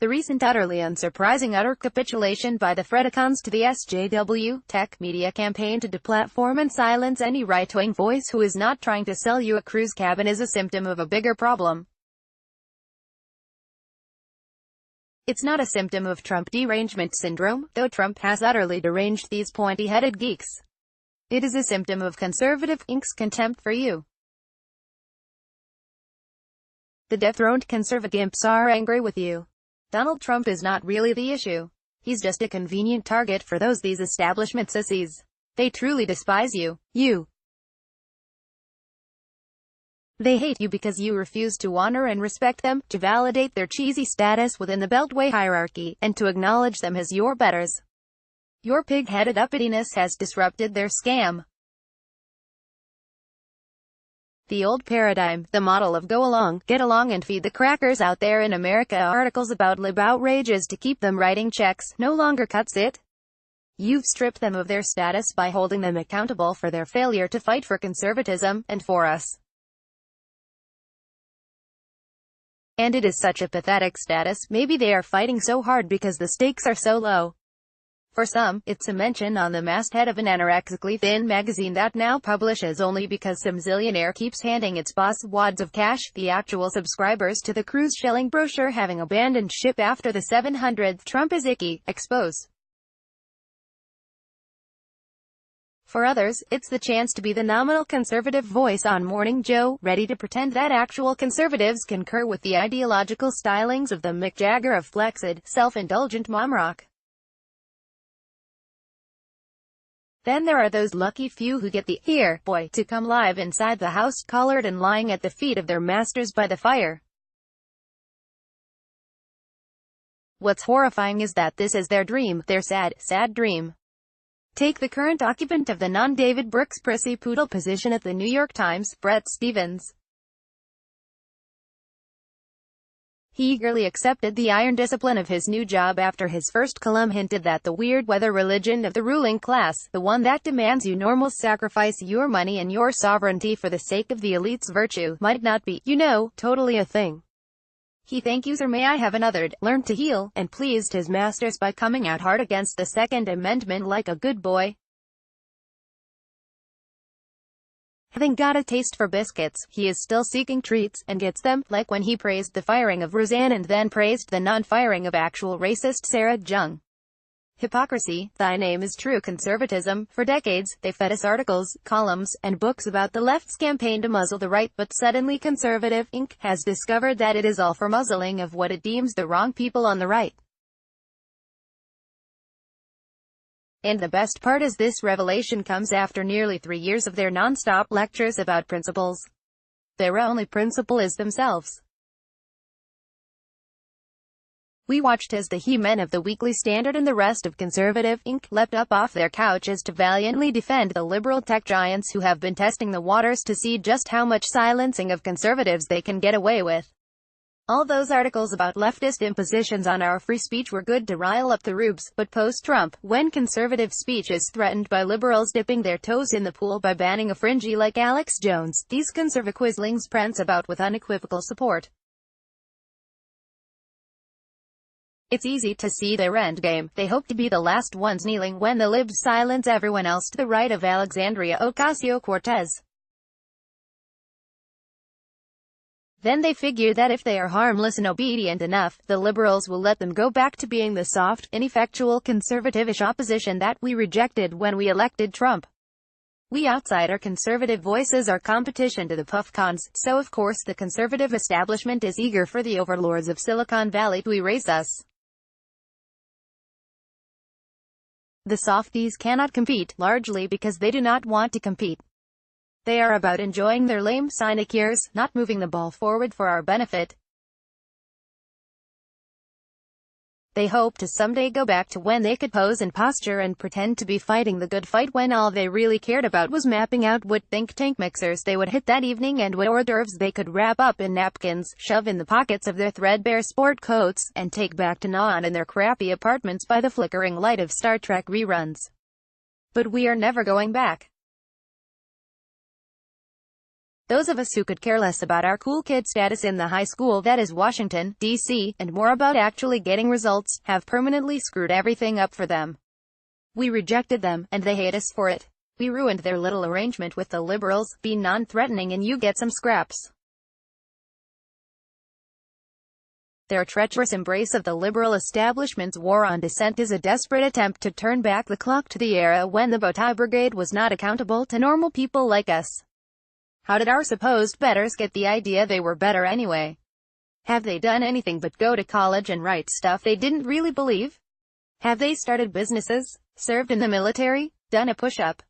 The recent utterly unsurprising capitulation by the Fredicons to the SJW tech media campaign to deplatform and silence any right-wing voice who is not trying to sell you a cruise cabin is a symptom of a bigger problem. It's not a symptom of Trump derangement syndrome, though Trump has utterly deranged these pointy-headed geeks. It is a symptom of conservative Inc.'s contempt for you. The dethroned conservative imps are angry with you. Donald Trump is not really the issue. He's just a convenient target for these establishment sissies. They truly despise you. They hate you because you refuse to honor and respect them, to validate their cheesy status within the Beltway hierarchy, and to acknowledge them as your betters. Your pig-headed uppityness has disrupted their scam. The old paradigm, the model of go along, get along and feed the crackers out there in America articles about lib outrages to keep them writing checks, no longer cuts it. You've stripped them of their status by holding them accountable for their failure to fight for conservatism, and for us. And it is such a pathetic status. Maybe they are fighting so hard because the stakes are so low. For some, it's a mention on the masthead of an anorexically thin magazine that now publishes only because some zillionaire keeps handing its boss wads of cash, the actual subscribers to the cruise-shelling brochure having abandoned ship after the 700th Trump is icky expose. For others, it's the chance to be the nominal conservative voice on Morning Joe, ready to pretend that actual conservatives concur with the ideological stylings of the Mick Jagger of flexed, self-indulgent mom rock. Then there are those lucky few who get the "here, boy" to come live inside the house, collared and lying at the feet of their masters by the fire. What's horrifying is that this is their dream, their sad, sad dream. Take the current occupant of the non-David Brooks prissy poodle position at the New York Times, Bret Stephens. He eagerly accepted the iron discipline of his new job after his first column hinted that the weird weather religion of the ruling class, the one that demands you normals sacrifice your money and your sovereignty for the sake of the elite's virtue, might not be, totally a thing. He "thank you sir may I have another," learned to heal, and pleased his masters by coming out hard against the Second Amendment like a good boy. Having got a taste for biscuits, he is still seeking treats, and gets them, like when he praised the firing of Roseanne and then praised the non-firing of actual racist Sarah Jung. Hypocrisy, thy name is true conservatism. For decades, they fed us articles, columns, and books about the left's campaign to muzzle the right, but suddenly Conservative Inc. has discovered that it is all for muzzling of what it deems the wrong people on the right. And the best part is this revelation comes after nearly 3 years of their non-stop lectures about principles. Their only principle is themselves. We watched as the he-men of the Weekly Standard and the rest of Conservative Inc. leapt up off their couches to valiantly defend the liberal tech giants who have been testing the waters to see just how much silencing of conservatives they can get away with. All those articles about leftist impositions on our free speech were good to rile up the rubes, but post-Trump, when conservative speech is threatened by liberals dipping their toes in the pool by banning a fringy like Alex Jones, these conservaquislings prance about with unequivocal support. It's easy to see their endgame. They hope to be the last ones kneeling when the libs silence everyone else to the right of Alexandria Ocasio-Cortez. Then they figure that if they are harmless and obedient enough, the liberals will let them go back to being the soft, ineffectual conservative-ish opposition that we rejected when we elected Trump. We outsider conservative voices are competition to the puffcons, so of course the conservative establishment is eager for the overlords of Silicon Valley to erase us. The softies cannot compete, largely because they do not want to compete. They are about enjoying their lame sinecures, not moving the ball forward for our benefit. They hope to someday go back to when they could pose and posture and pretend to be fighting the good fight when all they really cared about was mapping out what think tank mixers they would hit that evening and what hors d'oeuvres they could wrap up in napkins, shove in the pockets of their threadbare sport coats, and take back to gnaw on in their crappy apartments by the flickering light of Star Trek reruns. But we are never going back. Those of us who could care less about our cool kid status in the high school that is Washington, D.C., and more about actually getting results, have permanently screwed everything up for them. We rejected them, and they hate us for it. We ruined their little arrangement with the liberals, be non-threatening and you get some scraps. Their treacherous embrace of the liberal establishment's war on dissent is a desperate attempt to turn back the clock to the era when the Bowtie Brigade was not accountable to normal people like us. How did our supposed betters get the idea they were better anyway? Have they done anything but go to college and write stuff they didn't really believe? Have they started businesses, served in the military, done a push-up?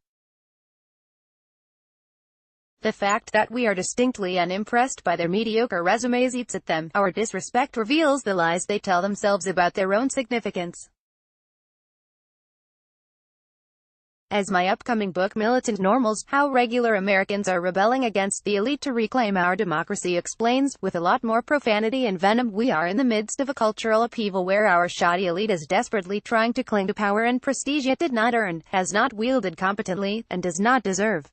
The fact that we are distinctly unimpressed by their mediocre resumes eats at them. Our disrespect reveals the lies they tell themselves about their own significance. As my upcoming book Militant Normals, How Regular Americans Are Rebelling Against the Elite to Reclaim Our Democracy explains, with a lot more profanity and venom, we are in the midst of a cultural upheaval where our shoddy elite is desperately trying to cling to power and prestige it did not earn, has not wielded competently, and does not deserve.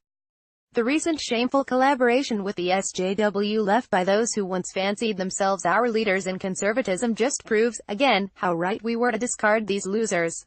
The recent shameful collaboration with the SJW left by those who once fancied themselves our leaders in conservatism just proves, again, how right we were to discard these losers.